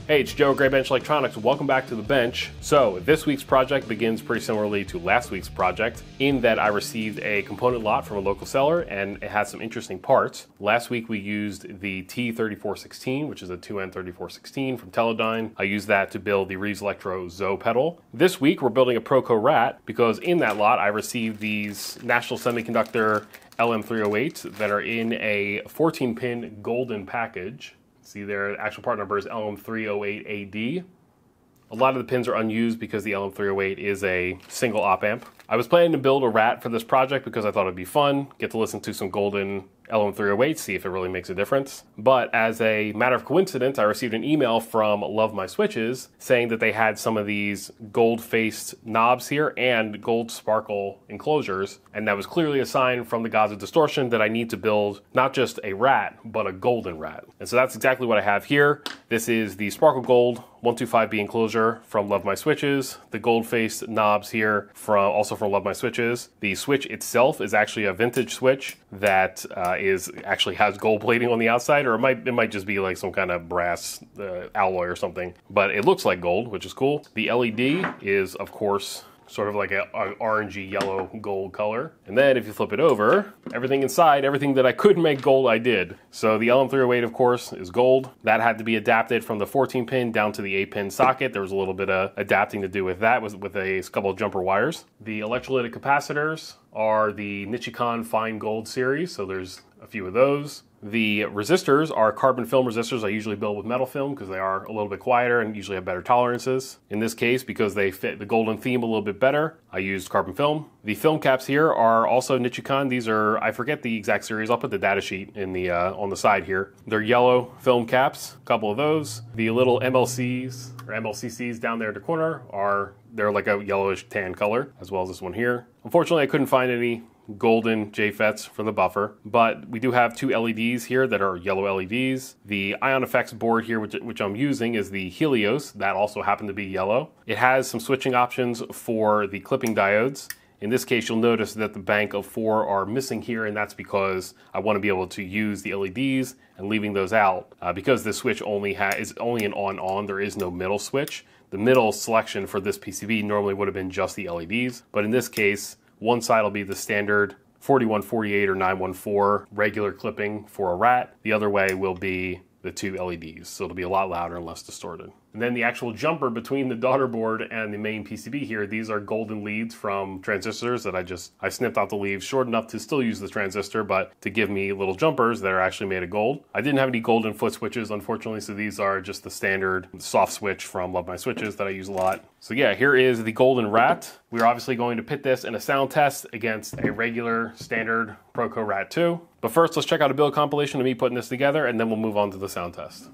Hey, it's Joe, Graybench Electronics. Welcome back to the bench. So this week's project begins pretty similarly to last week's project in that I received a component lot from a local seller and it has some interesting parts. Last week we used the T3416, which is a 2N3416 from Teledyne. I used that to build the Reeves Electro Zo pedal. This week we're building a Proco Rat because in that lot I received these National Semiconductor LM308s that are in a 14-pin golden package. See, their actual part number is LM308AD. A lot of the pins are unused because the LM308 is a single op amp. I was planning to build a Rat for this project because I thought it'd be fun, get to listen to some golden LM308, see if it really makes a difference. But as a matter of coincidence, I received an email from Love My Switches saying that they had some of these gold-faced knobs here and gold sparkle enclosures, and that was clearly a sign from the gods of distortion that I need to build not just a Rat, but a golden Rat. And so that's exactly what I have here. This is the sparkle gold 125B enclosure from Love My Switches, the gold-faced knobs here also from Love My Switches. The switch itself is actually a vintage switch that actually has gold plating on the outside, or it might just be like some kind of brass alloy or something, but it looks like gold, which is cool. The LED is, of course, sort of like an orangey yellow gold color. And then if you flip it over, everything inside, everything that I could make gold, I did. So the LM308, of course, is gold. That had to be adapted from the 14-pin down to the 8-pin socket. There was a little bit of adapting to do with that with a couple of jumper wires. The electrolytic capacitors are the Nichicon Fine Gold series, so there's a few of those. The resistors are carbon film resistors. I usually build with metal film because they are a little bit quieter and usually have better tolerances. In this case, because they fit the golden theme a little bit better, I used carbon film. The film caps here are also Nichicon. These are, I forget the exact series. I'll put the data sheet in the on the side here. They're yellow film caps, a couple of those. The little MLCs or MLCCs down there in the corner they're like a yellowish tan color, as well as this one here. Unfortunately, I couldn't find any golden JFETs for the buffer, but we do have two LEDs here that are yellow LEDs. The Ion Effects board here, which I'm using, is the Helios. That also happened to be yellow. It has some switching options for the clipping diodes. In this case, you'll notice that the bank of 4 are missing here, and that's because I want to be able to use the LEDs and leaving those out. Because this switch is only an on-on, there is no middle switch. The middle selection for this PCB normally would have been just the LEDs, but in this case, one side will be the standard 4148 or 914 regular clipping for a Rat. The other way will be the two LEDs, so it'll be a lot louder and less distorted. And then the actual jumper between the daughter board and the main PCB here, these are golden leads from transistors that I snipped out the leaves short enough to still use the transistor, but to give me little jumpers that are actually made of gold. I didn't have any golden foot switches, unfortunately, so these are just the standard soft switch from Love My Switches that I use a lot. So yeah, here is the golden Rat. We're obviously going to pit this in a sound test against a regular standard Proco Rat 2. But first, let's check out a build compilation of me putting this together, and then we'll move on to the sound test.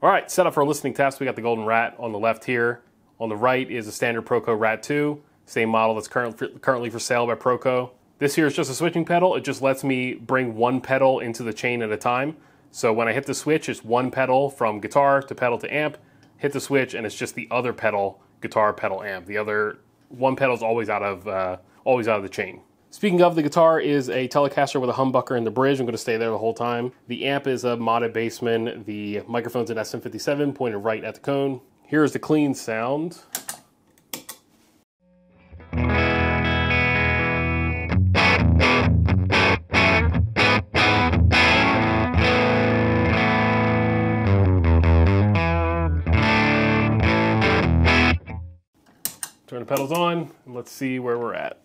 All right, set up for a listening test. We got the Golden Rat on the left here. On the right is a standard Proco Rat 2, same model that's currently for sale by Proco. This here is just a switching pedal. It just lets me bring one pedal into the chain at a time. So when I hit the switch, it's one pedal from guitar to pedal to amp, hit the switch, and it's just the other pedal, guitar, pedal, amp. The other one pedal is always out of the chain. Speaking of, the guitar is a Telecaster with a humbucker in the bridge. I'm going to stay there the whole time. The amp is a modded Bassman. The microphone's an SM57 pointed right at the cone. Here's the clean sound. Turn the pedals on, and let's see where we're at.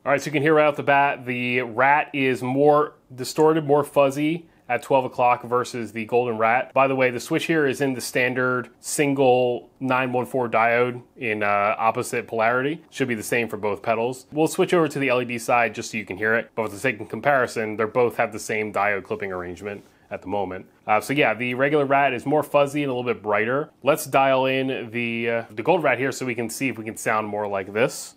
All right, so you can hear right off the bat, the Rat is more distorted, more fuzzy at 12 o'clock versus the Golden Rat. By the way, the switch here is in the standard single 914 diode in opposite polarity. Should be the same for both pedals. We'll switch over to the LED side just so you can hear it, but for the sake of comparison, they both have the same diode clipping arrangement at the moment. So yeah, the regular Rat is more fuzzy and a little bit brighter. Let's dial in the Golden Rat here so we can see if we can sound more like this.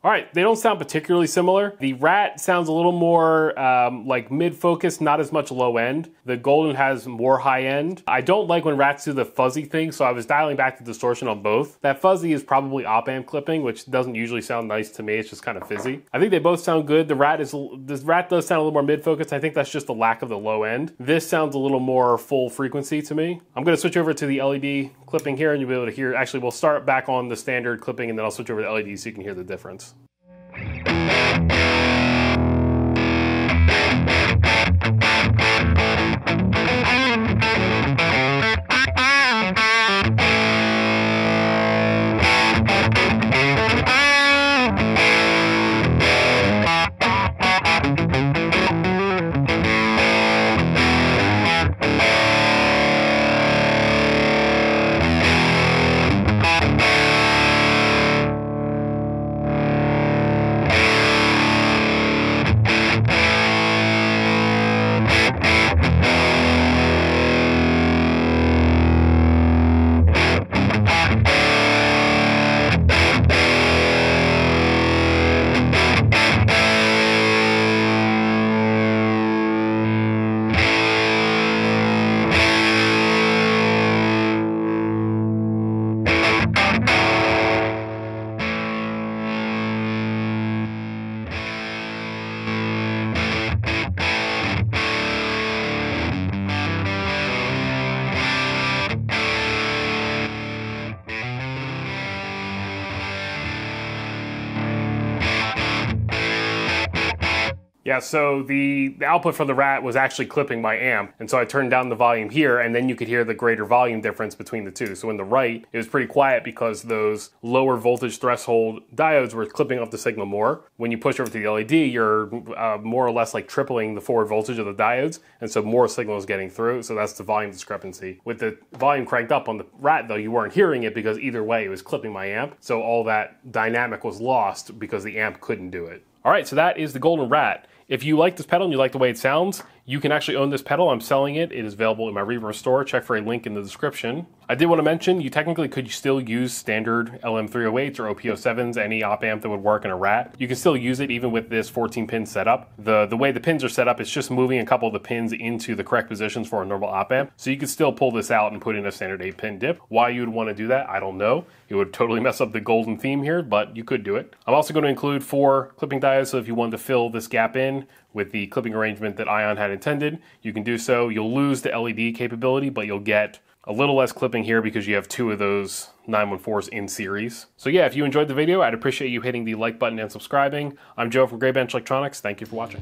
All right, they don't sound particularly similar. The Rat sounds a little more like mid-focus, not as much low end. The Golden has more high end. I don't like when Rats do the fuzzy thing, so I was dialing back the distortion on both. That fuzzy is probably op-amp clipping, which doesn't usually sound nice to me. It's just kind of fizzy. I think they both sound good. The Rat does sound a little more mid-focus. I think that's just the lack of the low end. This sounds a little more full frequency to me. I'm gonna switch over to the LED clipping here and you'll be able to hear, actually we'll start back on the standard clipping and then I'll switch over to LED so you can hear the difference. Yeah, so the output from the Rat was actually clipping my amp, and so I turned down the volume here, and then you could hear the greater volume difference between the two. So in the right, it was pretty quiet because those lower voltage threshold diodes were clipping off the signal more. When you push over to the LED, you're more or less like tripling the forward voltage of the diodes, and so more signal is getting through, so that's the volume discrepancy. With the volume cranked up on the Rat, though, you weren't hearing it because either way it was clipping my amp, so all that dynamic was lost because the amp couldn't do it. All right, so that is the Golden Rat. If you like this pedal and you like the way it sounds, you can actually own this pedal. I'm selling it. It is available in my Reverb store. Check for a link in the description. I did want to mention, you technically could still use standard LM308s or OP07s, any op amp that would work in a Rat. You can still use it even with this 14-pin setup. The way the pins are set up, it's just moving a couple of the pins into the correct positions for a normal op amp. So you could still pull this out and put in a standard 8-pin dip. Why you would want to do that, I don't know. It would totally mess up the Golden theme here, but you could do it. I'm also going to include 4 clipping diodes, so if you wanted to fill this gap in with the clipping arrangement that Ion had intended, you can do so. You'll lose the LED capability, but you'll get a little less clipping here because you have 2 of those 914s in series. So yeah, if you enjoyed the video, I'd appreciate you hitting the like button and subscribing. I'm Joe from Graybench Electronics. Thank you for watching.